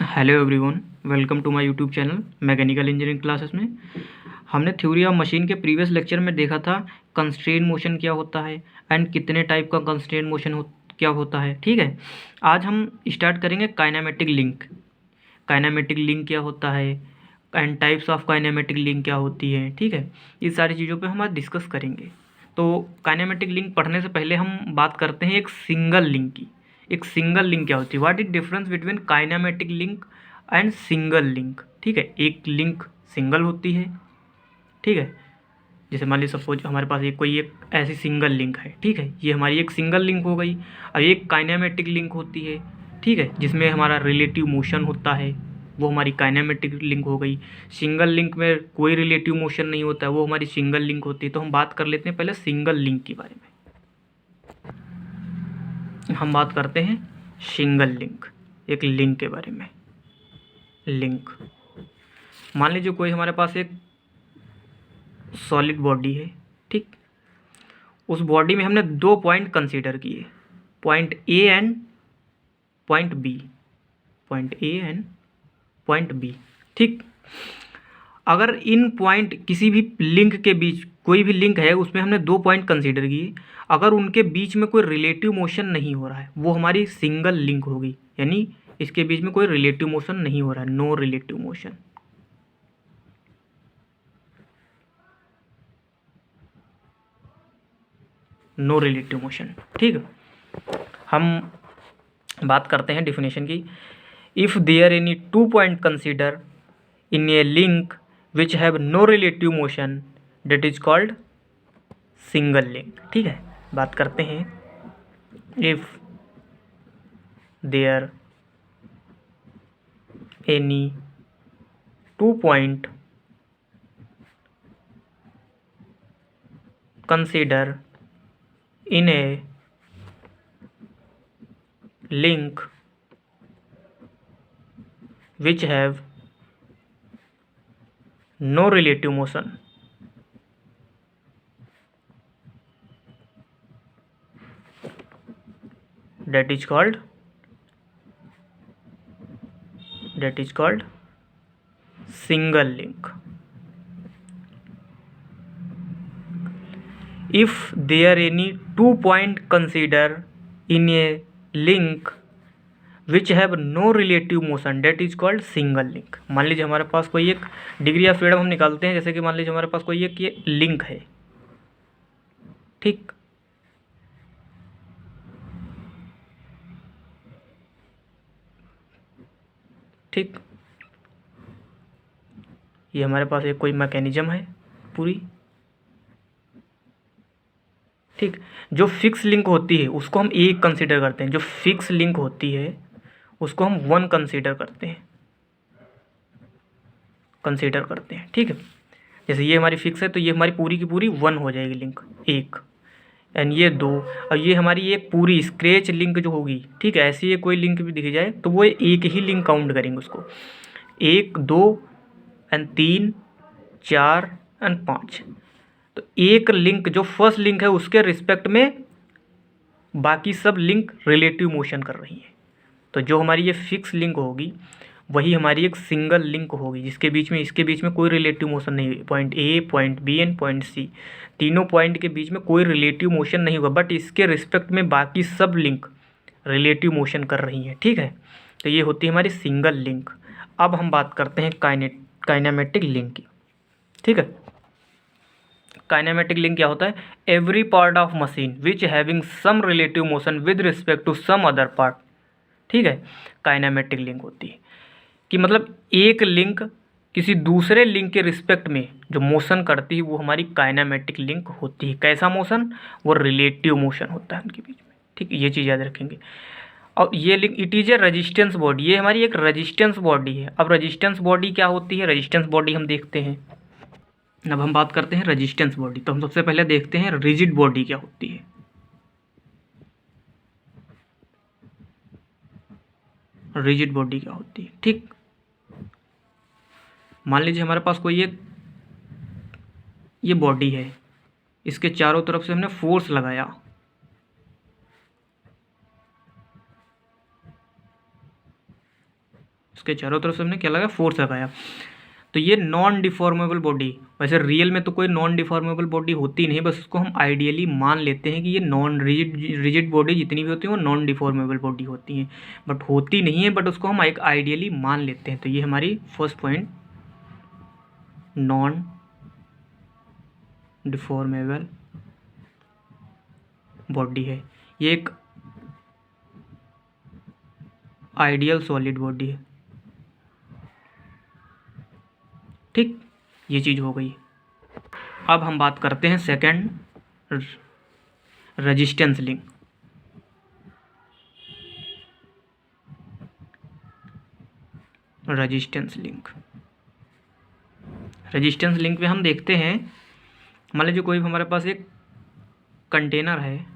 Hello everyone, welcome to my YouTube channel mechanical engineering classes में। हमने theory of machine के previous lecture में देखा था कंस्ट्रेन मोशन क्या होता है एंड कितने टाइप का कंस्ट्रेन मोशन क्या होता है। ठीक है, आज हम स्टार्ट करेंगे काइनेमेटिक लिंक। काइनेमेटिक लिंक क्या होता है and types of kinematic link क्या होती है। ठीक है, ये सारी चीज़ों पे हम आज डिस्कस करेंगे। तो काइनेमेटिक लिंक पढ़ने से पहले हम बात करते हैं एक सिंगल लिंक की। एक सिंगल लिंक क्या होती है, what is difference between kinematic link and single link. ठीक है, एक लिंक सिंगल होती है। ठीक है, जैसे मान लीजिए सपोज हमारे पास एक ऐसी सिंगल लिंक है। ठीक है, ये हमारी एक सिंगल लिंक हो गई। अब एक काइनेमेटिक लिंक होती है, ठीक है, जिसमें हमारा रिलेटिव मोशन होता है, वो हमारी काइनेमेटिक लिंक हो गई। सिंगल लिंक में कोई रिलेटिव मोशन नहीं होता है, वो हमारी सिंगल लिंक होती है। तो हम बात कर लेते हैं पहले सिंगल लिंक के बारे में। हम बात करते हैं सिंगल लिंक, एक लिंक के बारे में। लिंक, मान लीजिए कोई हमारे पास एक सॉलिड बॉडी है। ठीक, उस बॉडी में हमने दो पॉइंट कंसीडर किए, point A and point B. Point A and point B. ठीक, अगर इन पॉइंट किसी भी लिंक के बीच कोई भी लिंक है, उसमें हमने दो पॉइंट कंसीडर किए, अगर उनके बीच में कोई रिलेटिव मोशन नहीं हो रहा है, वो हमारी सिंगल लिंक होगी। यानी इसके बीच में कोई रिलेटिव मोशन नहीं हो रहा है, no relative motion. No relative motion. ठीक है, हम बात करते हैं डिफिनेशन की। If there any two point consider in a link which have no relative motion, that is called single link. ठीक है, बात करते हैं if there any two point consider in a link which have no relative motion, that is called single link. If there any two point consider in a link which have no relative motion, that is called single link. मान लीजिए हमारे पास कोई एक degree of freedom हम निकालते हैं, जैसे कि मान लीजिए हमारे पास कोई एक ये लिंक है। ठीक, ठीक, ये हमारे पास एक कोई मैकेनिज्म है पूरी। ठीक, जो फिक्स लिंक होती है उसको हम एक कंसीडर करते हैं, जो फिक्स लिंक होती है उसको हम वन कंसीडर करते हैं, ठीक है, जैसे ये हमारी फिक्स है तो ये हमारी पूरी की पूरी वन हो जाएगी लिंक, एक, एंड ये दो, और ये हमारी एक पूरी स्क्रैच लिंक जो होगी। ठीक है, ऐसी ये कोई लिंक भी दिख जाए तो वो एक ही लिंक काउंट करेंगे उसको, एक, दो एंड तीन, चार एंड पाँच। तो एक लिंक जो फर्स्ट लिंक है उसके रिस्पेक्ट में बाकी सब लिंक रिलेटिव मोशन कर रही है। तो जो हमारी ये फिक्स लिंक होगी वही हमारी एक सिंगल लिंक होगी, जिसके बीच में इसके बीच में कोई रिलेटिव मोशन नहीं होगी। Point A, point B and point C, तीनों पॉइंट के बीच में कोई रिलेटिव मोशन नहीं होगा, बट इसके रिस्पेक्ट में बाकी सब लिंक रिलेटिव मोशन कर रही हैं। ठीक है, तो ये होती है हमारी सिंगल लिंक। अब हम बात करते हैं काइनेमेटिक लिंक की। ठीक है, काइनेमेटिक लिंक क्या होता है, every part of machine which having some relative motion with respect to some other part. ठीक है, काइनेमेटिक लिंक होती है कि मतलब एक लिंक किसी दूसरे लिंक के रिस्पेक्ट में जो मोशन करती है वो हमारी काइनेमेटिक लिंक होती है। कैसा मोशन, वो रिलेटिव मोशन होता है उनके बीच में। ठीक, ये चीज़ याद रखेंगे। और ये link it is a resistance body, ये हमारी एक रेजिस्टेंस बॉडी है। अब रेजिस्टेंस बॉडी क्या होती है, रेजिस्टेंस बॉडी हम देखते हैं। अब हम बात करते हैं रेजिस्टेंस बॉडी, तो हम सबसे पहले देखते हैं रिजिड बॉडी क्या होती है। रिजिड बॉडी क्या होती है, ठीक, मान लीजिए हमारे पास कोई एक ये बॉडी है, इसके चारों तरफ से हमने फोर्स लगाया, इसके चारों तरफ से हमने क्या लगाया, फोर्स लगाया। तो ये नॉन डिफॉर्मेबल बॉडी, वैसे रियल में तो कोई नॉन डिफॉर्मेबल बॉडी होती नहीं, बस उसको हम आइडियली मान लेते हैं कि ये नॉन रिजिड बॉडी जितनी भी होती है वो नॉन डिफॉर्मेबल बॉडी होती हैं, बट होती नहीं है, बट उसको हम एक आइडियली मान लेते हैं। तो ये हमारी first point non deformable body है, ये एक आइडियल सॉलिड बॉडी है। ठीक, ये चीज़ हो गई। अब हम बात करते हैं second, resistance link. Resistance link में हम देखते हैं, मान लीजिए कोई भी हमारे पास एक कंटेनर है,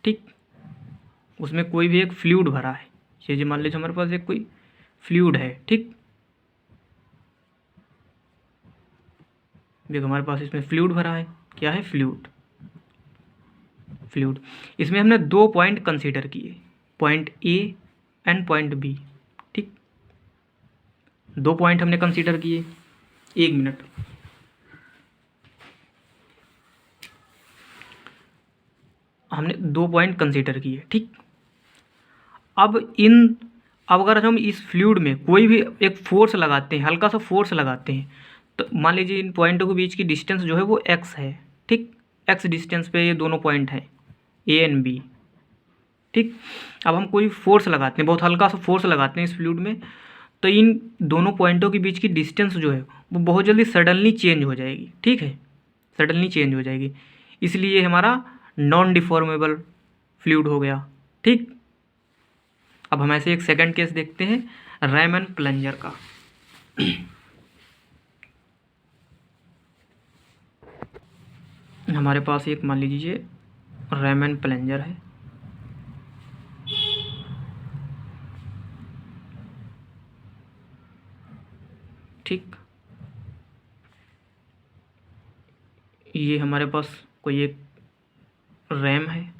ठीक, उसमें कोई भी एक फ्लूइड भरा है। ये मान लीजिए हमारे पास एक कोई फ्लूइड है, ठीक, देखो हमारे पास इसमें फ्लूइड भरा है, क्या है, फ्लूइड। इसमें हमने 2 पॉइंट कंसीडर किए, point A and point B, ठीक, 2 पॉइंट हमने कंसीडर किए। 1 मिनट, हमने 2 पॉइंट कंसीडर किए, ठीक। अब अगर हम इस फ्लूइड में कोई भी एक फोर्स लगाते हैं, हल्का सा फोर्स लगाते हैं, तो मान लीजिए इन पॉइंटों के बीच की डिस्टेंस जो है वो x है, ठीक, x डिस्टेंस पे ये दोनों पॉइंट हैं ए एंड बी, ठीक। अब हम कोई फोर्स लगाते हैं, बहुत हल्का सा फोर्स लगाते हैं इस फ्लूइड में, तो इन दोनों पॉइंटों के बीच की डिस्टेंस जो है वो बहुत जल्दी सडनली चेंज हो जाएगी, ठीक है, सडनली चेंज हो जाएगी, इसलिए हमारा नॉन डिफॉर्मेबल फ्लूइड हो गया, ठीक। अब हम ऐसे एक सेकंड केस देखते हैं, रैमन प्लंजर का। हमारे पास एक मान लीजिए रैमन प्लंजर है, ठीक, ये हमारे पास कोई एक रैम है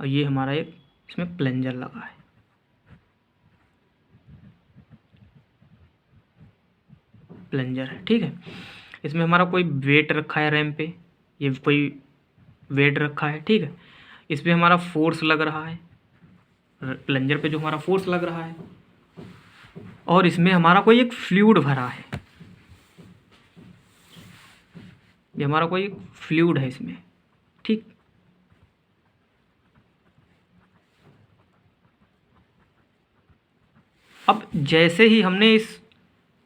और ये हमारा एक इसमें प्लंजर लगा है, प्लंजर है, ठीक है। इसमें हमारा कोई वेट रखा है रैम पे, ये कोई वेट रखा है, ठीक है। इस पर हमारा फोर्स लग रहा है, प्लंजर पे जो हमारा फोर्स लग रहा है, और इसमें हमारा कोई एक फ्लूइड भरा है, ये हमारा कोई फ्लूइड है इसमें, ठीक। अब जैसे ही हमने इस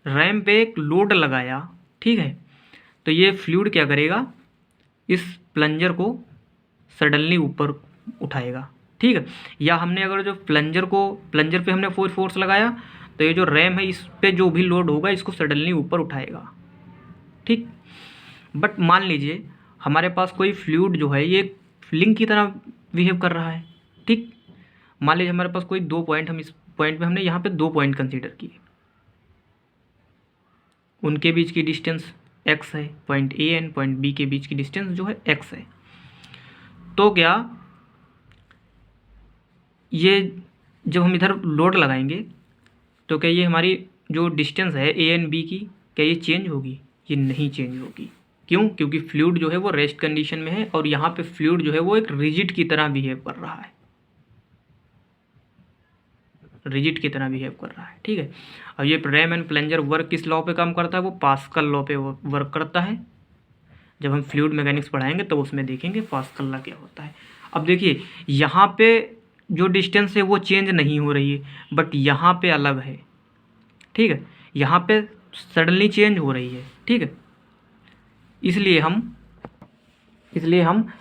रैम पे एक लोड लगाया, ठीक है, तो ये फ्लूइड क्या करेगा, इस प्लंजर को सडनली ऊपर उठाएगा, ठीक है। या हमने अगर जो प्लंजर पे हमने फोर्स लगाया, तो ये जो रैम है इस पे जो भी लोड होगा इसको सडनली ऊपर उठाएगा, ठीक। बट मान लीजिए हमारे पास कोई फ्लूइड जो है ये लिंक की तरह बिहेव कर रहा है, ठीक। मान लीजिए हमारे पास कोई 2 पॉइंट, हम इस पॉइंट में हमने यहाँ पे 2 पॉइंट कंसीडर किए, उनके बीच की डिस्टेंस x है, point A and point B के बीच की डिस्टेंस जो है x है। तो क्या ये जब हम इधर लोड लगाएंगे तो क्या ये हमारी जो डिस्टेंस है ए एंड बी की, क्या ये चेंज होगी, ये नहीं चेंज होगी। क्यों, क्योंकि फ्लूइड जो है वो रेस्ट कंडीशन में है और यहाँ पे फ्लूइड जो है वो एक रिजिड की तरह बिहेव कर रहा है, रिजिड की तरह बिहेव कर रहा है, ठीक है। अब ये रैम एंड प्लंजर वर्क किस लॉ पे काम करता है, वो पास्कल लॉ पे वर्क करता है। जब हम फ्लूइड मैकेनिक्स पढ़ाएंगे तो उसमें देखेंगे पास्कल लॉ क्या होता है। अब देखिए यहाँ पे जो डिस्टेंस है वो चेंज नहीं हो रही है, बट यहाँ पे अलग है, ठीक है, यहाँ पे सडनली चेंज हो रही है, ठीक है। इसलिए हम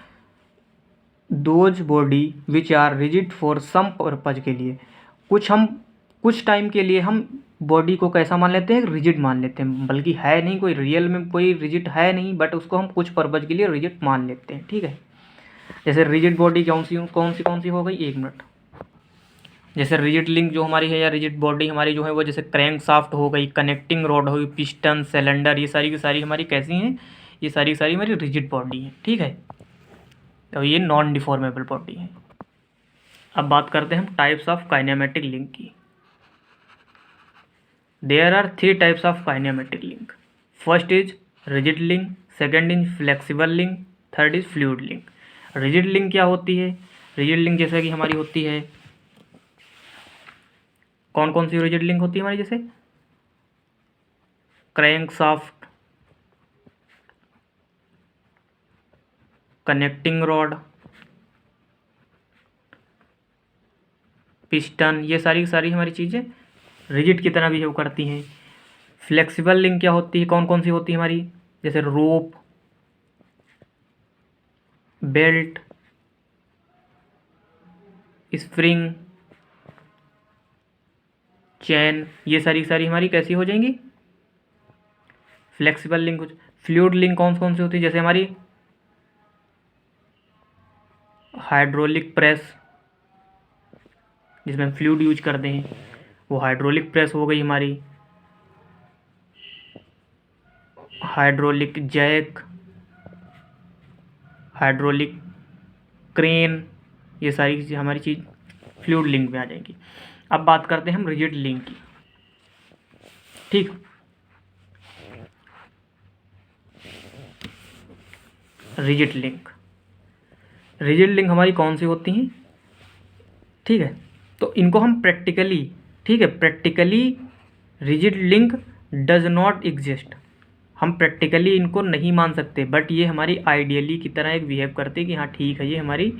those body which are rigid for some purpose के लिए कुछ टाइम के लिए हम बॉडी को कैसा मान लेते हैं, रिजिड मान लेते हैं, बल्कि है नहीं, कोई रियल में कोई रिजिड है नहीं, बट उसको हम कुछ पर्पज के लिए रिजिड मान लेते हैं, ठीक है। जैसे रिजिड बॉडी कौन सी हो गई, 1 मिनट। जैसे रिजिड लिंक जो हमारी है या रिजिड बॉडी हमारी जो है वो जैसे क्रैंक शाफ्ट हो गई, कनेक्टिंग रॉड हो गई, पिस्टन, सिलेंडर, ये सारी की सारी हमारी कैसी हैं, ये सारी हमारी रिजिड बॉडी हैं, ठीक है। तो ये नॉन डिफॉर्मेबल बॉडी है। अब बात करते हैं हम टाइप्स ऑफ काइनेमेटिक लिंक की। There are 3 types of kinematic link. First is rigid link, second is flexible link, third is fluid link. Rigid link क्या होती है? रिजिड लिंक जैसे कि हमारी होती है, कौन कौन सी रिजिड लिंक होती है हमारी? जैसे क्रैंकशाफ्ट, कनेक्टिंग रॉड, पिस्टन, ये सारी सारी हमारी चीज़ें रिजिड की तरह बिहेव करती हैं। फ्लेक्सिबल लिंक क्या होती है? कौन कौन सी होती है हमारी? जैसे रोप, बेल्ट, स्प्रिंग, चैन, ये सारी सारी हमारी कैसी हो जाएंगी? Flexible link. फ्लूइड लिंक कौन कौन सी होती है? जैसे हमारी हाइड्रोलिक प्रेस, जिसमें हम फ्लूइड यूज करते हैं, वो हाइड्रोलिक प्रेस हो गई हमारी। हाइड्रोलिक जैक, हाइड्रोलिक क्रेन, ये सारी चीज़ें हमारी चीज़ फ्लूइड लिंक में आ जाएंगी। अब बात करते हैं हम रिजिड लिंक की। ठीक, रिजिड लिंक, रिजिड लिंक हमारी कौन सी होती हैं? ठीक है, तो इनको हम प्रैक्टिकली, ठीक है, practically rigid link does not exist, हम प्रैक्टिकली इनको नहीं मान सकते, बट ये हमारी आइडियली की तरह एक बिहेव करते हैं कि हाँ ठीक है, ये हमारी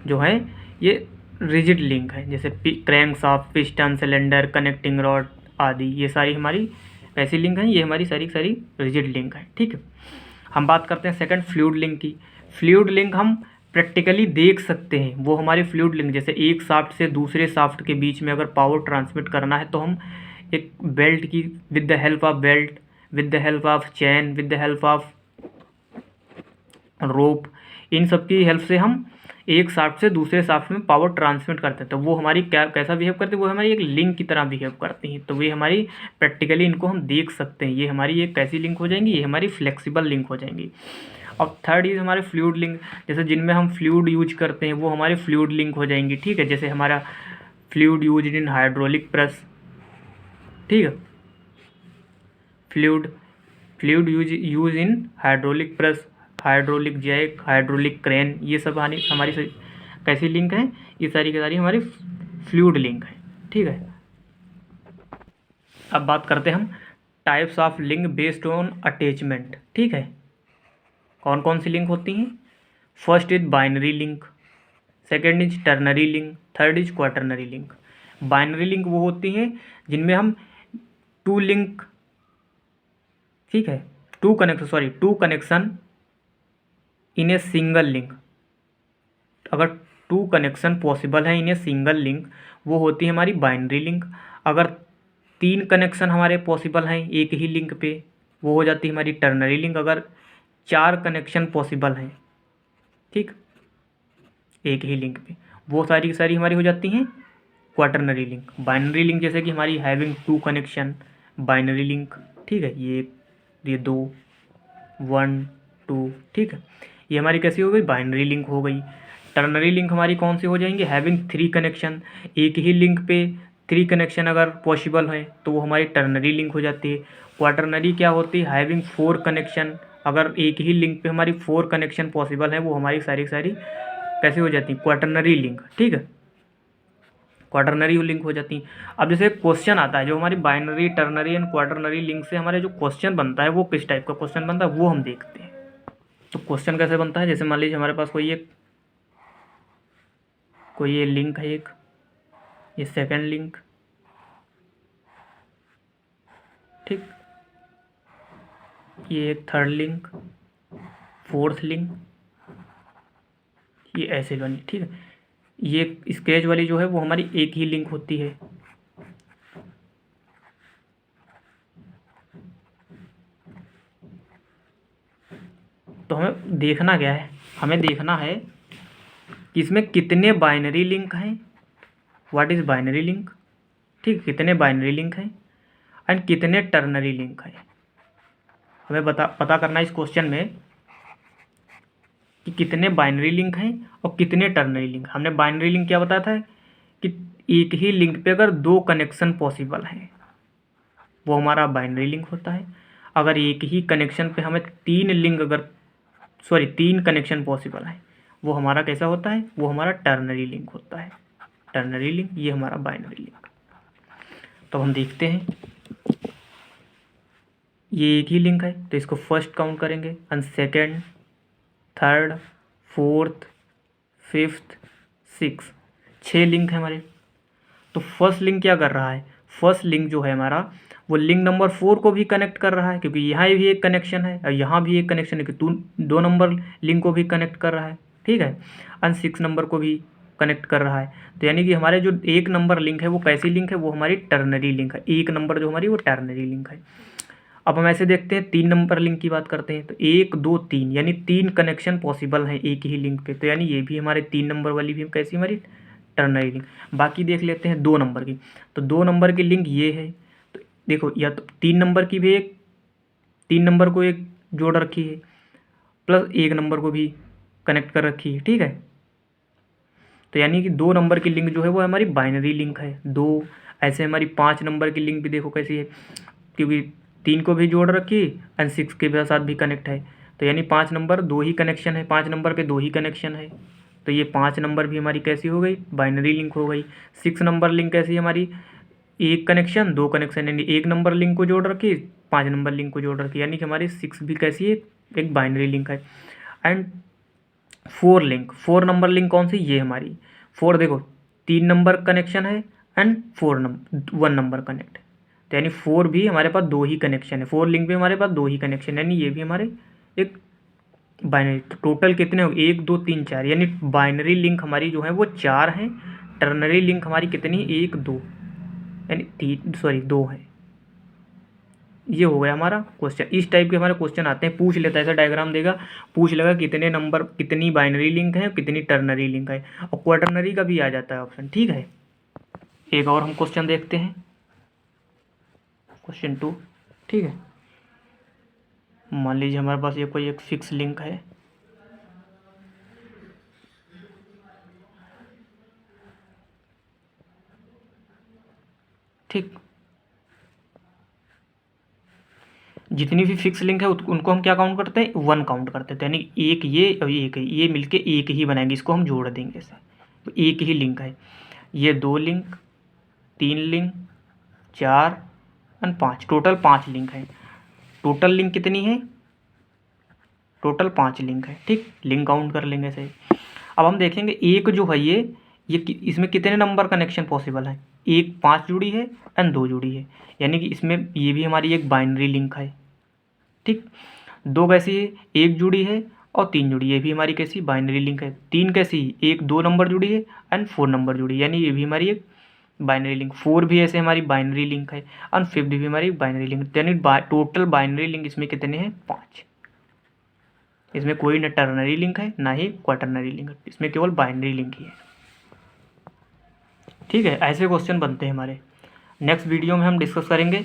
जो है ये रिजिड लिंक है। जैसे crankshaft, piston, cylinder, connecting rod आदि, ये सारी हमारी ऐसी लिंक हैं, ये हमारी सारी सारी रिजिड लिंक है। ठीक है, हम बात करते हैं सेकंड फ्लूइड लिंक की। फ्लूइड लिंक हम प्रैक्टिकली देख सकते हैं, वो हमारी फ्लूइड लिंक, जैसे एक शाफ्ट से दूसरे शाफ्ट के बीच में अगर पावर ट्रांसमिट करना है तो हम एक बेल्ट की, with the help of belt, with the help of chain, with the help of rope, इन सब की हेल्प से हम एक शाफ्ट से दूसरे शाफ्ट में पावर ट्रांसमिट करते हैं। तो वो हमारी क्या कैसा बिहेव करते हैं? वो हमारी एक लिंक की तरह बिहेव करती हैं। तो ये हमारी प्रैक्टिकली इनको हम देख सकते हैं, ये हमारी एक कैसी लिंक हो जाएंगी? ये हमारी फ्लेक्सिबल लिंक हो जाएंगी। और थर्ड इज हमारे फ्लूइड लिंक, जैसे जिनमें हम फ्लूइड यूज करते हैं वो हमारे फ्लूइड लिंक हो जाएंगी। ठीक है, जैसे हमारा fluid use in hydraulic press, ठीक है, fluid fluid use in hydraulic press, hydraulic jack, hydraulic crane, ये सब हमारी कैसी लिंक है? ये सारी की सारी हमारी फ्लूइड लिंक है। ठीक है, अब बात करते हैं हम types of link based on attachment. ठीक है, कौन कौन सी लिंक होती हैं? First is binary link, second is ternary link, third is quaternary link. Binary link वो होती हैं जिनमें हम टू लिंक, ठीक है, two connection in a single link, अगर टू कनेक्शन पॉसिबल है इन ए सिंगल लिंक, वो होती है हमारी बाइनरी लिंक। अगर 3 कनेक्शन हमारे पॉसिबल हैं एक ही लिंक पे, वो हो जाती है हमारी टर्नरी लिंक। अगर 4 कनेक्शन पॉसिबल हैं, ठीक, एक ही लिंक पे, वो सारी की सारी हमारी हो जाती हैं क्वाटरनरी लिंक। बाइनरी लिंक जैसे कि हमारी हैविंग 2 कनेक्शन, बाइनरी लिंक, ठीक है, ये 2, 1, 2, ठीक है, ये हमारी कैसी हो गई? बाइनरी लिंक हो गई। टर्नरी लिंक हमारी कौन सी हो जाएंगी? हैविंग 3 कनेक्शन, एक ही लिंक पे 3 कनेक्शन अगर पॉसिबल है तो वो हमारी टर्नरी लिंक हो जाती है। क्वाटरनरी क्या होती है? हैविंग 4 कनेक्शन, अगर एक ही लिंक पे हमारी 4 कनेक्शन पॉसिबल है, वो हमारी सारी सारी कैसी हो जाती है? Quaternary link. ठीक है, क्वाटरनरी लिंक हो जाती हैं। अब जैसे क्वेश्चन आता है जो हमारी binary, ternary and quaternary link से हमारे जो क्वेश्चन बनता है वो किस टाइप का क्वेश्चन बनता है वो हम देखते हैं। तो क्वेश्चन कैसे बनता है? जैसे मान लीजिए हमारे पास कोई ये लिंक है, एक ये सेकंड लिंक, ठीक, ये एक थर्ड लिंक, फोर्थ लिंक, ये ऐसे बनी। ठीक है, ये स्केच वाली जो है वो हमारी एक ही लिंक होती है। तो हमें देखना क्या है? हमें देखना है कि इसमें कितने बाइनरी लिंक हैं, व्हाट इज़ बाइनरी लिंक, ठीक, कितने बाइनरी लिंक हैं एंड कितने टर्नरी लिंक हैं। हमें पता करना है इस क्वेश्चन में कि कितने बाइनरी लिंक हैं और कितने टर्नरी लिंक। हमने बाइनरी लिंक क्या बताया था कि एक ही लिंक पे अगर 2 कनेक्शन पॉसिबल हैं, वो हमारा बाइनरी लिंक होता है। अगर एक ही कनेक्शन पे हमें तीन कनेक्शन पॉसिबल है, वो हमारा कैसा होता है, वो हमारा टर्नरी लिंक होता है। टर्नरी लिंक, ये हमारा बाइनरी लिंक। तो हम देखते हैं, ये एक ही लिंक है तो इसको फर्स्ट काउंट करेंगे, and second, third, fourth, fifth, six, 6 link है हमारे। तो फर्स्ट लिंक क्या कर रहा है, फर्स्ट लिंक जो है हमारा वो लिंक नंबर 4 को भी कनेक्ट कर रहा है, क्योंकि यहाँ भी एक कनेक्शन है और यहाँ भी एक कनेक्शन है, कि 2 नंबर लिंक को भी कनेक्ट कर रहा है, ठीक है। एंड 6 नंबर को भी कनेक्ट कर रहा है। तो यानी कि हमारे जो 1 नंबर लिंक है वो कैसी लिंक है, वो हमारी टर्नरी लिंक है। 1 नंबर जो हमारी वो टर्नरी लिंक है। अब हम ऐसे देखते हैं, 3 नंबर लिंक की बात करते हैं। तो 1 2 3 यानी 3 कनेक्शन पॉसिबल हैं एक ही लिंक पे। तो यानी ये भी हमारे 3 नंबर वाली भी कैसी हमारी टर्नरी लिंक। बाकी देख लेते हैं 2 नंबर की। तो 2 नंबर की लिंक ये है। तो देखो, या तो 3 नंबर की भी 3 नंबर को एक जोड़ रखी है, प्लस 1 नंबर को भी कनेक्ट कर रखी है, ठीक है। तो यानी कि 2 नंबर की लिंक जो है वो हमारी बाइनरी लिंक है। 2 ऐसे हमारी 5 नंबर की लिंक भी देखो कैसी है, क्योंकि 3 को भी जोड़ रखी एंड 6 के साथ भी कनेक्ट है। तो यानी 5 नंबर 2 ही कनेक्शन है, 5 नंबर पे 2 ही कनेक्शन है। तो ये 5 नंबर भी हमारी कैसी हो गई, बाइनरी लिंक हो गई। 6 नंबर लिंक कैसी है हमारी, 1 कनेक्शन 2 कनेक्शन, यानी 1 नंबर लिंक को जोड़ रखी, 5 नंबर लिंक को जोड़ रखी, यानी कि हमारी 6 भी कैसी है, एक बाइनरी लिंक है। एंड 4 नंबर लिंक कौन सी, ये हमारी 4 देखो 3 नंबर कनेक्शन है एंड 1 नंबर कनेक्ट है। तो यानी 4 भी हमारे पास 2 ही कनेक्शन है, 4 लिंक भी हमारे पास 2 ही कनेक्शन, यानी ये भी हमारे एक बाइनरी। तो टोटल कितने हो, 1 2 3 4, यानी बाइनरी लिंक हमारी जो है वो 4 हैं। टर्नरी लिंक हमारी कितनी, 1 2, यानी 2 है। ये हो गया हमारा क्वेश्चन। इस टाइप के हमारे क्वेश्चन आते हैं, पूछ लेता है, ऐसा डायग्राम देगा, पूछ लेगा कितने नंबर, कितनी बाइनरी लिंक है, कितनी टर्नरी लिंक है, और क्वाटर्नरी का भी आ जाता है ऑप्शन, ठीक है। एक और हम क्वेश्चन देखते हैं, क्वेश्चन 2, ठीक है। मान लीजिए हमारे पास ये कोई एक फिक्स लिंक है, ठीक। जितनी भी फिक्स लिंक है उनको हम क्या काउंट करते हैं, 1 काउंट करते हैं। तो यानी एक ये और एक ये मिलके एक ही बनाएंगे, इसको हम जोड़ देंगे ऐसे, तो एक ही लिंक है। ये 2 लिंक, 3 लिंक, 4 और 5, टोटल 5 लिंक है। टोटल लिंक कितनी है, टोटल 5 लिंक है, ठीक। लिंक काउंट कर लेंगे ऐसे। अब हम देखेंगे एक जो है ये इसमें कितने नंबर कनेक्शन पॉसिबल है, 5 जुड़ी है एंड 2 जुड़ी है, यानी कि इसमें ये भी हमारी एक बाइनरी लिंक है, ठीक। 2 कैसी है, 1 जुड़ी है और 3 जुड़ी है, ये भी हमारी कैसी बाइनरी लिंक है। 3 कैसी, 1 2 नंबर जुड़ी है एंड 4 नंबर जुड़ी है, यानी ये भी हमारी एक बाइनरी लिंक। 4 भी ऐसे हमारी बाइनरी लिंक है एंड 5 भी हमारी बाइनरी लिंक, यानी टोटल बाइनरी लिंक इसमें कितने हैं, 5। इसमें कोई न टर्नरी लिंक है ना ही क्वाटर्नरी लिंक है, इसमें केवल बाइनरी लिंक ही है, ठीक है। ऐसे क्वेश्चन बनते हैं हमारे। नेक्स्ट वीडियो में हम डिस्कस करेंगे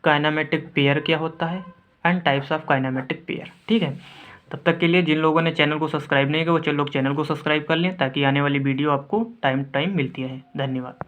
काइनेमेटिक पेयर क्या होता है and types of kinematic pair, ठीक है। तब तक के लिए जिन लोगों ने चैनल को सब्सक्राइब नहीं किया वो लोग चैनल को सब्सक्राइब कर लें, ताकि आने वाली वीडियो आपको टाइम मिलती रहे। धन्यवाद।